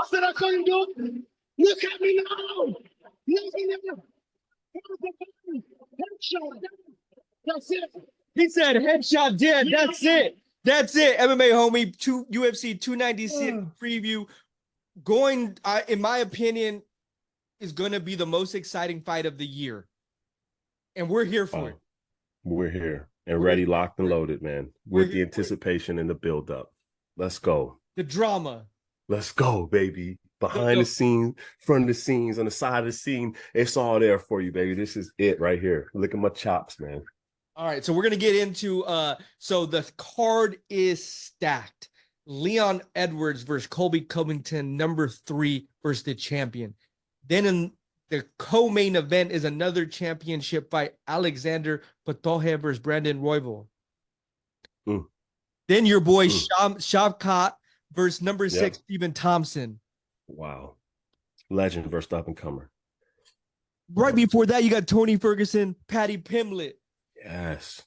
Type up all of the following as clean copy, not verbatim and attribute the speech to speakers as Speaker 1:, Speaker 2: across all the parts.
Speaker 1: said I couldn't do it. Look at me now. Look at me now. Headshot. That's it.
Speaker 2: He said headshot dead. That's it. That's it. MMA homie, UFC 296 preview. Going, in my opinion, is going to be the most exciting fight of the year. And we're here for it.
Speaker 3: We're here and ready, locked and loaded, man. With the anticipation and the build-up. Let's go.
Speaker 2: The drama.
Speaker 3: Let's go, baby. Behind the scenes, front of the scenes, on the side of the scene. It's all there for you, baby. This is it right here. Look at my chops, man.
Speaker 2: All right, so we're going to get into, so the card is stacked. Leon Edwards versus Colby Covington, number 3 versus the champion. Then in the co-main event is another championship fight, Alexander Pantoja versus Brandon Royval. Then your boy Shavkat versus number 6, Stephen Thompson.
Speaker 3: Wow. Legend versus up-and-comer.
Speaker 2: Right before that, you got Tony Ferguson, Paddy Pimblett.
Speaker 3: Yes.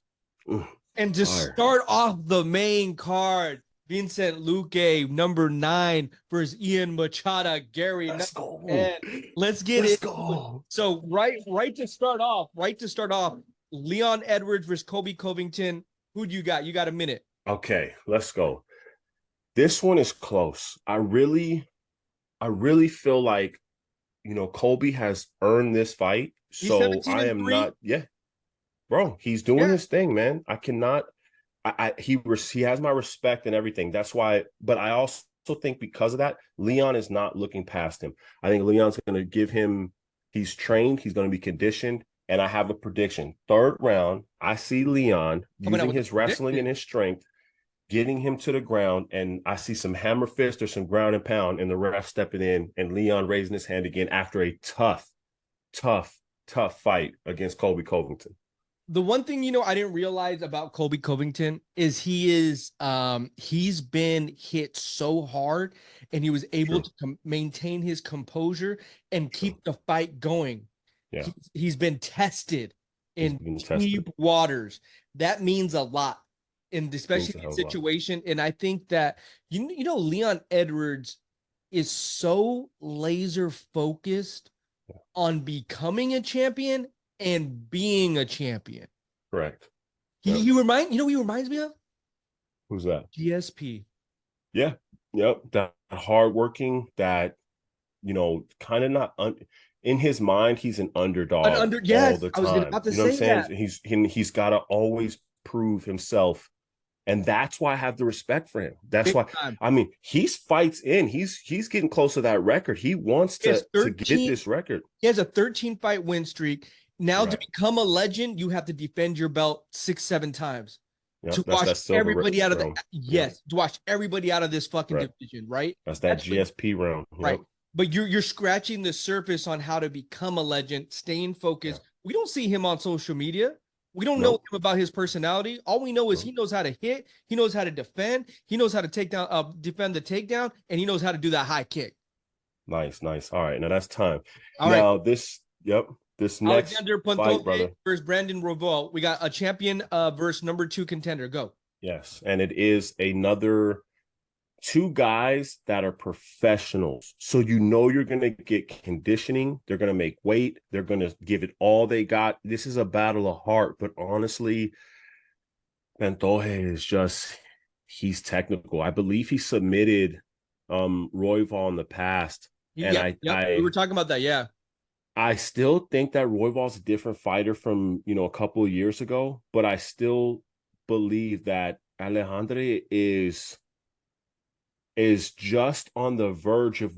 Speaker 2: And to start off the main card, Vincent Luque, number 9 versus Ian Machado, Gary.
Speaker 3: Let's go.
Speaker 2: Let's get
Speaker 3: Let's
Speaker 2: it.
Speaker 3: Go.
Speaker 2: So right to start off, Leon Edwards versus Colby Covington. Who do you got? You got a minute.
Speaker 3: Okay, let's go. This one is close. I really feel like, Colby has earned this fight. So I am not, bro, he's doing his thing, man. I cannot, he has my respect and everything. That's why, but I also think because of that, Leon is not looking past him. I think Leon's going to give him, he's trained, he's going to be conditioned, and I have a prediction. 3rd round, I see Leon using his wrestling and his strength, getting him to the ground, and I see some hammer fist or some ground and pound, and the ref stepping in, and Leon raising his hand again after a tough fight against Colby Covington.
Speaker 2: The one thing, I didn't realize about Colby Covington is he's been hit so hard, and he was able to maintain his composure and keep the fight going. Yeah. He's been tested in deep waters. That means a lot, and especially in situation. And I think that, Leon Edwards is so laser focused on becoming a champion and being a champion.
Speaker 3: Correct.
Speaker 2: He reminds me of?
Speaker 3: Who's that?
Speaker 2: GSP.
Speaker 3: Yeah. Yep. That hardworking, that, kind of not in his mind, he's an underdog all the time.
Speaker 2: I was about to say that.
Speaker 3: He's got to always prove himself. And that's why I have the respect for him. That's why, he's fights in. He's getting close to that record. He wants to get this record.
Speaker 2: He has a 13-fight win streak. Now, to become a legend, you have to defend your belt 6-7 times.
Speaker 3: Yep,
Speaker 2: to watch everybody out of to watch everybody out of this fucking division, right?
Speaker 3: That's GSP round.
Speaker 2: Right. But you're scratching the surface on how to become a legend, staying focused. We don't see him on social media. We don't know him about his personality. All we know is he knows how to hit, he knows how to defend, he knows how to defend the takedown, and he knows how to do that high kick.
Speaker 3: Nice. All right, now that's time. This next
Speaker 2: Alexander
Speaker 3: fight, brother,
Speaker 2: versus Brandon Royval. We got a champion versus number 2 contender. Go.
Speaker 3: Yes, and it is another 2 guys that are professionals. So you're going to get conditioning. They're going to make weight. They're going to give it all they got. This is a battle of heart. But honestly, Pantoja is he's technical. I believe he submitted Royval in the past.
Speaker 2: We were talking about that, yeah.
Speaker 3: I still think that Royval's a different fighter from, a couple of years ago, but I still believe that Alejandro is just on the verge of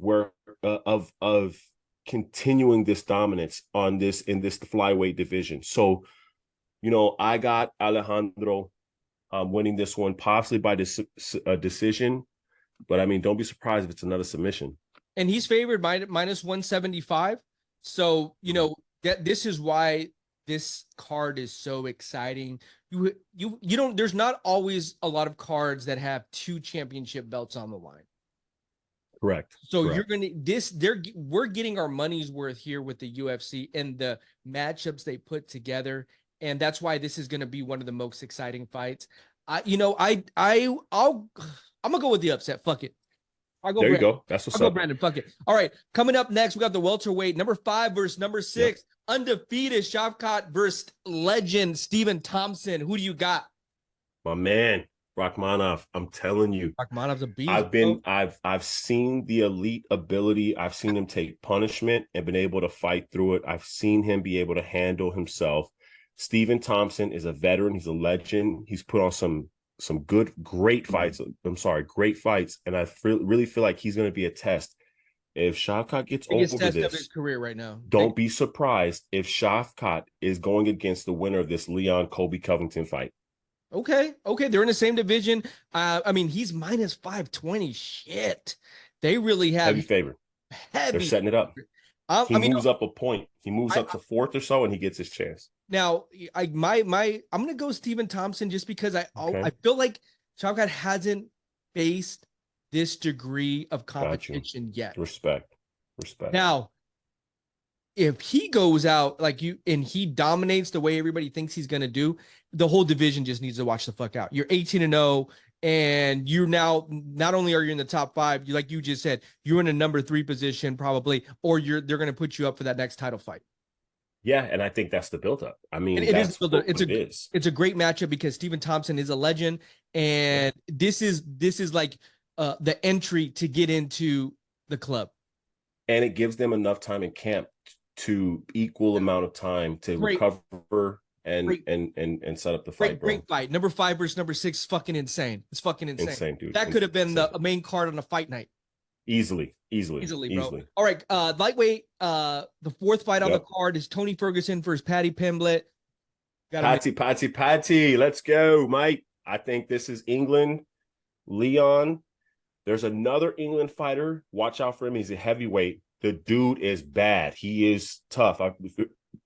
Speaker 3: of continuing this dominance in this flyweight division. So, I got Alejandro winning this one, possibly by decision, but don't be surprised if it's another submission.
Speaker 2: And he's favored minus 175. So, this is why this card is so exciting. You don't, there's not always a lot of cards that have 2 championship belts on the line.
Speaker 3: Correct.
Speaker 2: So we're getting our money's worth here with the UFC and the matchups they put together. And that's why this is going to be one of the most exciting fights. I'm going to go with the upset. Fuck it. I'll go
Speaker 3: There you
Speaker 2: Brandon.
Speaker 3: go. That's what's
Speaker 2: I'll go
Speaker 3: up.
Speaker 2: Brandon. Fuck it. All right. Coming up next, we got the welterweight, number 5 versus number 6. Yep. Undefeated Shavkat versus legend Stephen Thompson. Who do you got?
Speaker 3: My man, Rachmanov. I'm telling you.
Speaker 2: Rachmanov's a beast.
Speaker 3: I've seen the elite ability. I've seen him take punishment and been able to fight through it. I've seen him be able to handle himself. Stephen Thompson is a veteran. He's a legend. He's put on some great fights. Great fights. And I really feel like he's going to be a test. If Shavkat gets
Speaker 2: biggest
Speaker 3: over
Speaker 2: test
Speaker 3: this,
Speaker 2: of his career right now.
Speaker 3: Don't be surprised if Shavkat is going against the winner of this Leon Colby Covington fight.
Speaker 2: Okay. They're in the same division. I mean, he's minus 520. Shit. They really have
Speaker 3: heavy favorite. They're setting it up. He moves up a point. He moves up to 4th or so, and he gets his chance.
Speaker 2: Now, I'm gonna go Stephen Thompson just because I feel like Shavkat hasn't faced this degree of competition yet.
Speaker 3: Respect.
Speaker 2: Now, if he goes out and he dominates the way everybody thinks he's gonna do, the whole division just needs to watch the fuck out. You're 18-0, and you're now not only are you in the top 5, like you just said, you're in a number 3 position probably, or they're gonna put you up for that next title fight.
Speaker 3: Yeah, and I think that's the buildup. I mean,
Speaker 2: it's a great matchup because Stephen Thompson is a legend, and this is like the entry to get into the club.
Speaker 3: And it gives them enough time in camp to equal amount of time to recover and set up the fight.
Speaker 2: Great fight. Number 5 versus number 6 is fucking insane. It's fucking insane.
Speaker 3: Insane, dude.
Speaker 2: That could have been the main card on a fight night.
Speaker 3: Easily,
Speaker 2: bro. All right, lightweight. The 4th fight on the card is Tony Ferguson versus Paddy Pimblett.
Speaker 3: Patty. Let's go, Mike. I think this is England. Leon. There's another England fighter. Watch out for him. He's a heavyweight. The dude is bad. He is tough.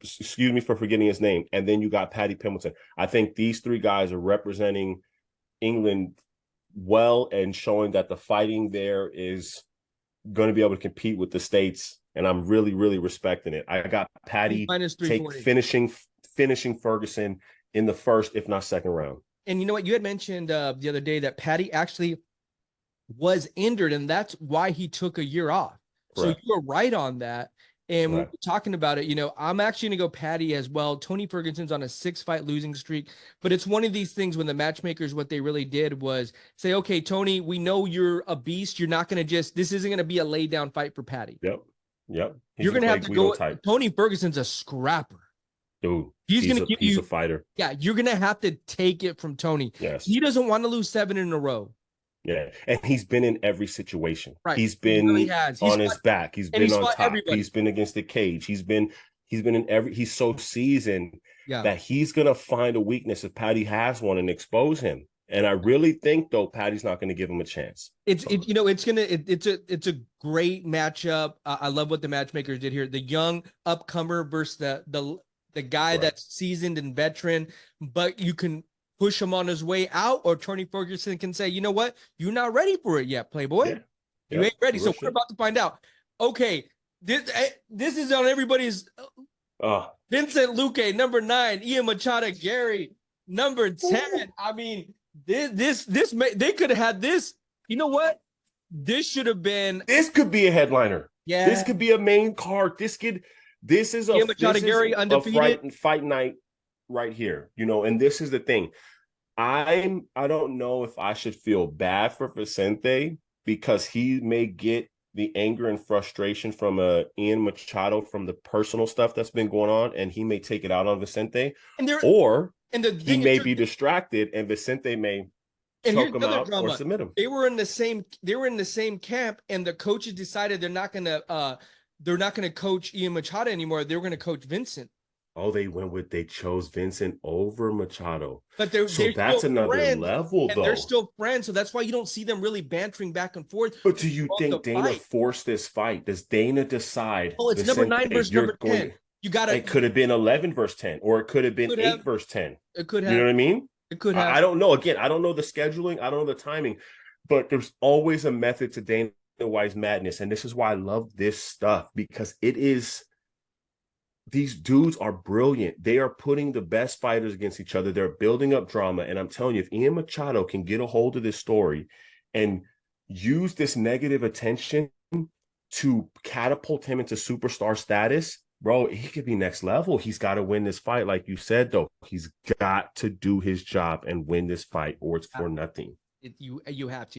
Speaker 3: Excuse me for forgetting his name. And then you got Paddy Pimblett. I think these 3 guys are representing England well and showing that the fighting there is going to be able to compete with the States, and I'm really, really respecting it. I got Paddy finishing Ferguson in the 1st, if not 2nd round. And
Speaker 2: you know what? You had mentioned the other day that Paddy actually was injured, and that's why he took a year off. Correct. So you were right on that. And when we're talking about it, I'm actually going to go Paddy as well. Tony Ferguson's on a 6-fight losing streak, but it's one of these things when the matchmakers, what they really did was say, okay, Tony, we know you're a beast. You're not going to this isn't going to be a lay down fight for Paddy.
Speaker 3: Yep.
Speaker 2: You're going to have to go. Type. Tony Ferguson's a scrapper.
Speaker 3: Dude,
Speaker 2: he's going to give you
Speaker 3: a fighter.
Speaker 2: Yeah. You're going to have to take it from Tony.
Speaker 3: Yes.
Speaker 2: He doesn't want to lose 7 in a row.
Speaker 3: Yeah, and he's been in every situation.
Speaker 2: Right.
Speaker 3: He's been on his back. He's been on top. Everybody. He's been against the cage. He's been in every. He's so seasoned that he's gonna find a weakness if Paddy has one and expose him. And I really think though Paddy's not going to give him a chance. It's a
Speaker 2: great matchup. I love what the matchmakers did here. The young upcomer versus the guy that's seasoned and veteran, but you can push him on his way out, or Tony Ferguson can say, you know what? You're not ready for it yet, Playboy.
Speaker 3: Yeah.
Speaker 2: You ain't ready. So we're about to find out. Okay, this is on everybody's Vincent Luque, number 9, Ian Machado Gary, number 10. I mean, this they could have had this. You know what? This should have been.
Speaker 3: This could be a headliner.
Speaker 2: Yeah.
Speaker 3: This could be a main card. This is
Speaker 2: Ian Machado Gary undefeated
Speaker 3: fight night. Right here, and this is the thing. I don't know if I should feel bad for Vicente because he may get the anger and frustration from Ian Machado from the personal stuff that's been going on, and he may take it out on Vicente, he may be distracted, and Vicente may choke him out or submit him.
Speaker 2: They were in the same camp, and the coaches decided they're not gonna coach Ian Machado anymore. They were gonna coach Vincent.
Speaker 3: Oh, they chose Vincent over Machado.
Speaker 2: But
Speaker 3: that's another
Speaker 2: friends,
Speaker 3: level, though.
Speaker 2: They're still friends, so that's why you don't see them really bantering back and forth.
Speaker 3: But do you think Dana forced this fight? Does Dana decide?
Speaker 2: Oh, it's Vicente, number 9 versus number 10. It
Speaker 3: could have been 11 versus 10, or it could have been 8 versus 10.
Speaker 2: It could have.
Speaker 3: You know what I mean?
Speaker 2: It could have.
Speaker 3: I don't know. Again, I don't know the scheduling. I don't know the timing. But there's always a method to Dana White's madness, and this is why I love this stuff, because it is. These dudes are brilliant. They are putting the best fighters against each other. They're building up drama. And I'm telling you, if Ian Machado can get a hold of this story and use this negative attention to catapult him into superstar status, bro, he could be next level. He's got to win this fight. Like you said, though, he's got to do his job and win this fight, or it's for nothing.
Speaker 2: You have to.